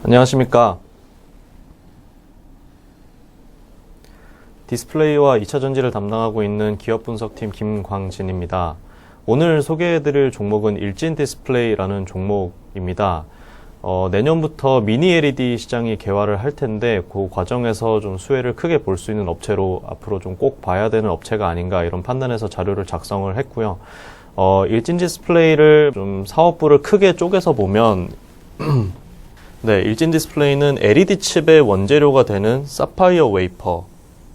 안녕하십니까. 디스플레이와 2차 전지를 담당하고 있는 기업분석팀 김광진입니다. 오늘 소개해드릴 종목은 일진디스플레이라는 종목입니다. 내년부터 미니 LED 시장이 개화를 할 텐데 그 과정에서 좀 수혜를 크게 볼 수 있는 업체로 앞으로 좀 꼭 봐야 되는 업체가 아닌가 이런 판단에서 자료를 작성을 했고요. 일진디스플레이를 좀 사업부를 크게 쪼개서 보면 네, 일진디스플레이는 LED 칩의 원재료가 되는 사파이어 웨이퍼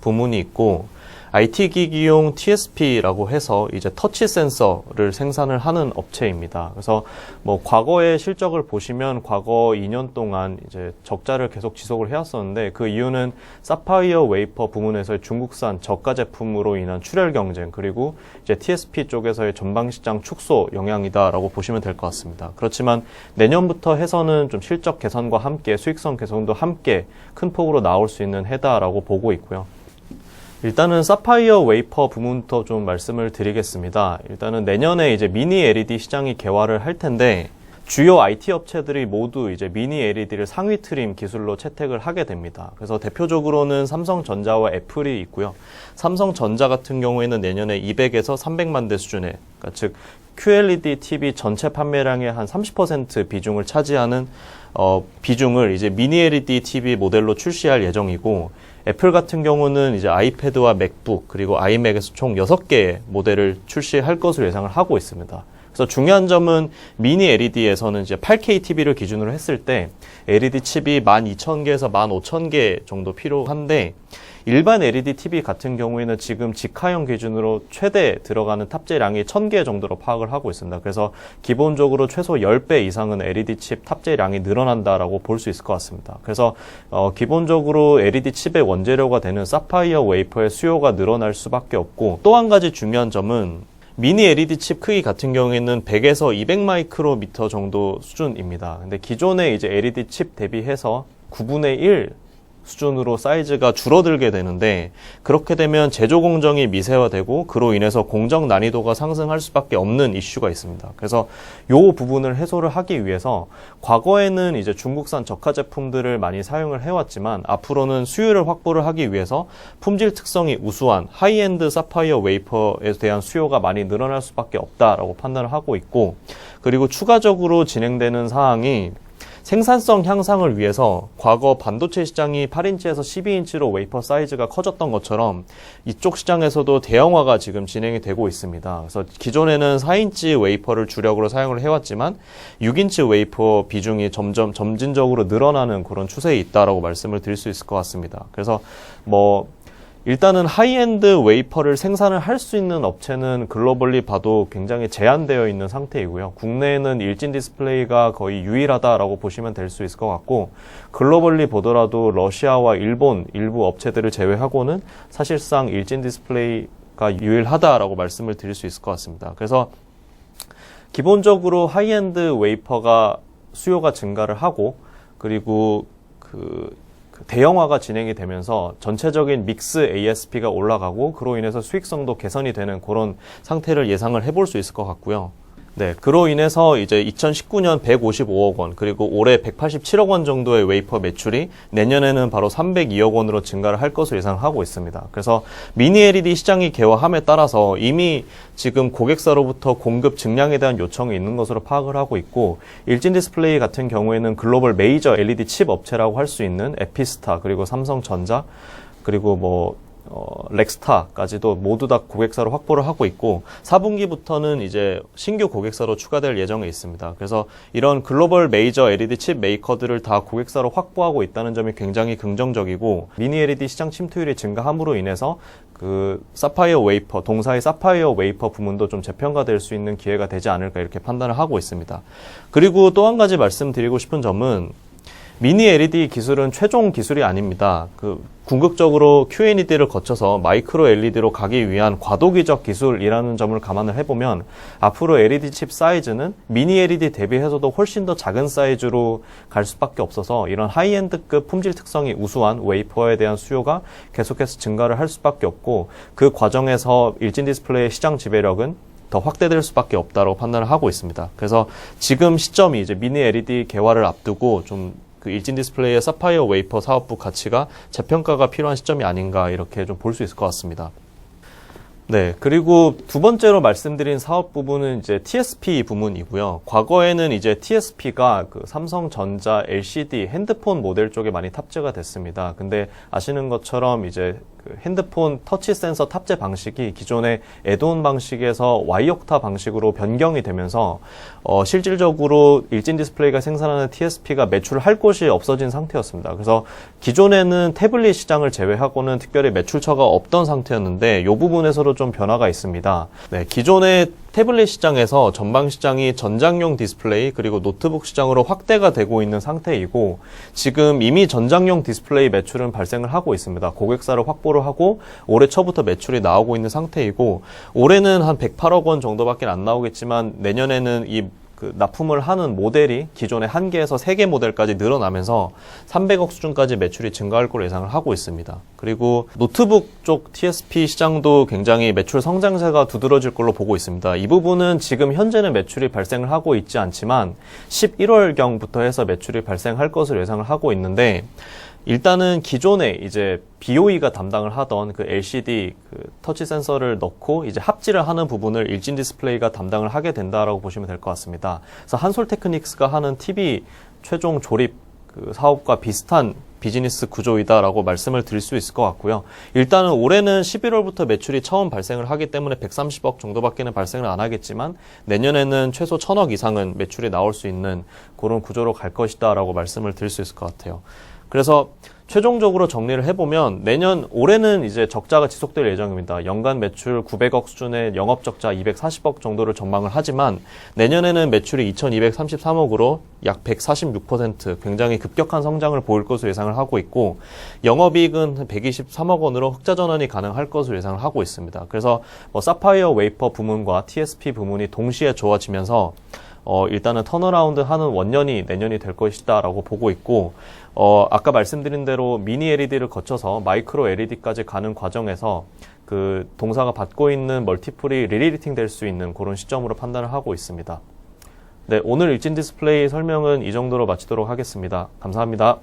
부문이 있고 IT 기기용 TSP라고 해서 이제 터치 센서를 생산을 하는 업체입니다. 그래서 뭐 과거의 실적을 보시면 과거 2년 동안 이제 적자를 계속 지속을 해왔었는데 그 이유는 사파이어 웨이퍼 부문에서의 중국산 저가 제품으로 인한 출혈 경쟁 그리고 이제 TSP 쪽에서의 전방 시장 축소 영향이다라고 보시면 될 것 같습니다. 그렇지만 내년부터 해서는 좀 실적 개선과 함께 수익성 개선도 함께 큰 폭으로 나올 수 있는 해다라고 보고 있고요. 일단은 사파이어 웨이퍼 부문부터 좀 말씀을 드리겠습니다. 일단은 내년에 이제 미니 LED 시장이 개화를 할 텐데 주요 IT 업체들이 모두 이제 미니 LED를 상위 트림 기술로 채택을 하게 됩니다. 그래서 대표적으로는 삼성전자와 애플이 있고요. 삼성전자 같은 경우에는 내년에 200에서 300만 대 수준의, 그러니까 즉 QLED TV 전체 판매량의 한 30% 비중을 차지하는 비중을 이제 미니 LED TV 모델로 출시할 예정이고, 애플 같은 경우는 이제 아이패드와 맥북 그리고 아이맥에서 총 6개의 모델을 출시할 것으로 예상을 하고 있습니다. 그래서 중요한 점은 미니 LED에서는 이제 8K TV를 기준으로 했을 때 LED 칩이 12,000개에서 15,000개 정도 필요한데 일반 LED TV 같은 경우에는 지금 직화형 기준으로 최대 들어가는 탑재량이 1,000개 정도로 파악을 하고 있습니다. 그래서 기본적으로 최소 10배 이상은 LED 칩 탑재량이 늘어난다라고 볼 수 있을 것 같습니다. 그래서 기본적으로 LED 칩의 원재료가 되는 사파이어 웨이퍼의 수요가 늘어날 수밖에 없고, 또 한 가지 중요한 점은 미니 LED 칩 크기 같은 경우에는 100에서 200 마이크로미터 정도 수준입니다. 근데 기존의 이제 LED 칩 대비해서 9분의 1 수준으로 사이즈가 줄어들게 되는데, 그렇게 되면 제조 공정이 미세화되고 그로 인해서 공정 난이도가 상승할 수밖에 없는 이슈가 있습니다. 그래서 이 부분을 해소를 하기 위해서 과거에는 이제 중국산 저가 제품들을 많이 사용을 해왔지만 앞으로는 수요를 확보를 하기 위해서 품질 특성이 우수한 하이엔드 사파이어 웨이퍼에 대한 수요가 많이 늘어날 수밖에 없다라고 판단을 하고 있고, 그리고 추가적으로 진행되는 사항이 생산성 향상을 위해서 과거 반도체 시장이 8인치에서 12인치로 웨이퍼 사이즈가 커졌던 것처럼 이쪽 시장에서도 대형화가 지금 진행이 되고 있습니다. 그래서 기존에는 4인치 웨이퍼를 주력으로 사용을 해왔지만 6인치 웨이퍼 비중이 점진적으로 늘어나는 그런 추세에 있다라고 말씀을 드릴 수 있을 것 같습니다. 그래서 일단은 하이엔드 웨이퍼를 생산을 할 수 있는 업체는 글로벌리 봐도 굉장히 제한되어 있는 상태이고요. 국내에는 일진디스플레이가 거의 유일하다라고 보시면 될 수 있을 것 같고, 글로벌리 보더라도 러시아와 일본 일부 업체들을 제외하고는 사실상 일진디스플레이가 유일하다라고 말씀을 드릴 수 있을 것 같습니다. 그래서 기본적으로 하이엔드 웨이퍼가 수요가 증가를 하고, 그리고 대형화가 진행이 되면서 전체적인 믹스 ASP가 올라가고 그로 인해서 수익성도 개선이 되는 그런 상태를 예상을 해볼 수 있을 것 같고요. 네, 그로 인해서 이제 2019년 155억 원, 그리고 올해 187억 원 정도의 웨이퍼 매출이 내년에는 바로 302억 원으로 증가를 할 것으로 예상하고 있습니다. 그래서 미니 LED 시장이 개화함에 따라서 이미 지금 고객사로부터 공급 증량에 대한 요청이 있는 것으로 파악을 하고 있고, 일진디스플레이 같은 경우에는 글로벌 메이저 LED 칩 업체라고 할 수 있는 에피스타, 그리고 삼성전자, 그리고 렉스타까지도 모두 다 고객사로 확보를 하고 있고, 4분기부터는 이제 신규 고객사로 추가될 예정에 있습니다. 그래서 이런 글로벌 메이저 LED 칩 메이커들을 다 고객사로 확보하고 있다는 점이 굉장히 긍정적이고, 미니 LED 시장 침투율이 증가함으로 인해서 사파이어 웨이퍼, 동사의 사파이어 웨이퍼 부문도 좀 재평가될 수 있는 기회가 되지 않을까 이렇게 판단을 하고 있습니다. 그리고 또 한 가지 말씀드리고 싶은 점은 미니 LED 기술은 최종 기술이 아닙니다. 궁극적으로 QLED를 거쳐서 마이크로 LED로 가기 위한 과도기적 기술이라는 점을 감안을 해보면 앞으로 LED 칩 사이즈는 미니 LED 대비해서도 훨씬 더 작은 사이즈로 갈 수밖에 없어서 이런 하이엔드급 품질 특성이 우수한 웨이퍼에 대한 수요가 계속해서 증가를 할 수밖에 없고, 그 과정에서 일진디스플레이의 시장 지배력은 더 확대될 수밖에 없다고 판단을 하고 있습니다. 그래서 지금 시점이 이제 미니 LED 개화를 앞두고 좀 그 일진 디스플레이의 사파이어 웨이퍼 사업부 가치가 재평가가 필요한 시점이 아닌가 이렇게 좀 볼 수 있을 것 같습니다. 네, 그리고 두 번째로 말씀드린 사업 부분은 이제 TSP 부문이고요. 과거에는 이제 TSP가 그 삼성전자 LCD 핸드폰 모델 쪽에 많이 탑재가 됐습니다. 근데 아시는 것처럼 이제 그 핸드폰 터치 센서 탑재 방식이 기존의 애드온 방식에서 Y옥타 방식으로 변경이 되면서 실질적으로 일진 디스플레이가 생산하는 TSP가 매출할 곳이 없어진 상태였습니다. 그래서 기존에는 태블릿 시장을 제외하고는 특별히 매출처가 없던 상태였는데 이 부분에서도 좀 변화가 있습니다. 네, 기존의 태블릿 시장에서 전방 시장이 전장용 디스플레이 그리고 노트북 시장으로 확대가 되고 있는 상태이고 지금 이미 전장용 디스플레이 매출은 발생을 하고 있습니다. 고객사를 확보를 하고 올해 초부터 매출이 나오고 있는 상태이고 올해는 한 108억 원 정도밖에 안 나오겠지만 내년에는 그 납품을 하는 모델이 기존의 1개에서 3개 모델까지 늘어나면서 300억 수준까지 매출이 증가할 걸로 예상을 하고 있습니다. 그리고 노트북 쪽 TSP 시장도 굉장히 매출 성장세가 두드러질 걸로 보고 있습니다. 이 부분은 지금 현재는 매출이 발생을 하고 있지 않지만 11월경부터 해서 매출이 발생할 것으로 예상을 하고 있는데 일단은 기존에 이제 BOE가 담당을 하던 그 LCD 그 터치 센서를 넣고 이제 합지를 하는 부분을 일진 디스플레이가 담당을 하게 된다라고 보시면 될 것 같습니다. 그래서 한솔테크닉스가 하는 TV 최종 조립 그 사업과 비슷한 비즈니스 구조이다라고 말씀을 드릴 수 있을 것 같고요. 일단은 올해는 11월부터 매출이 처음 발생을 하기 때문에 130억 정도밖에는 발생을 안 하겠지만 내년에는 최소 1000억 이상은 매출이 나올 수 있는 그런 구조로 갈 것이다라고 말씀을 드릴 수 있을 것 같아요. 그래서 최종적으로 정리를 해보면 올해는 이제 적자가 지속될 예정입니다. 연간 매출 900억 수준의 영업적자 240억 정도를 전망을 하지만 내년에는 매출이 2233억으로 약 146% 굉장히 급격한 성장을 보일 것으로 예상을 하고 있고 영업이익은 123억 원으로 흑자 전환이 가능할 것으로 예상을 하고 있습니다. 그래서 사파이어 웨이퍼 부문과 TSP 부문이 동시에 좋아지면서 일단은 턴어라운드 하는 원년이 내년이 될 것이다 라고 보고 있고 아까 말씀드린 대로 미니 LED를 거쳐서 마이크로 LED까지 가는 과정에서 그 동사가 받고 있는 멀티플이 리리히팅 될 수 있는 그런 시점으로 판단을 하고 있습니다. 네, 오늘 일진 디스플레이 설명은 이 정도로 마치도록 하겠습니다. 감사합니다.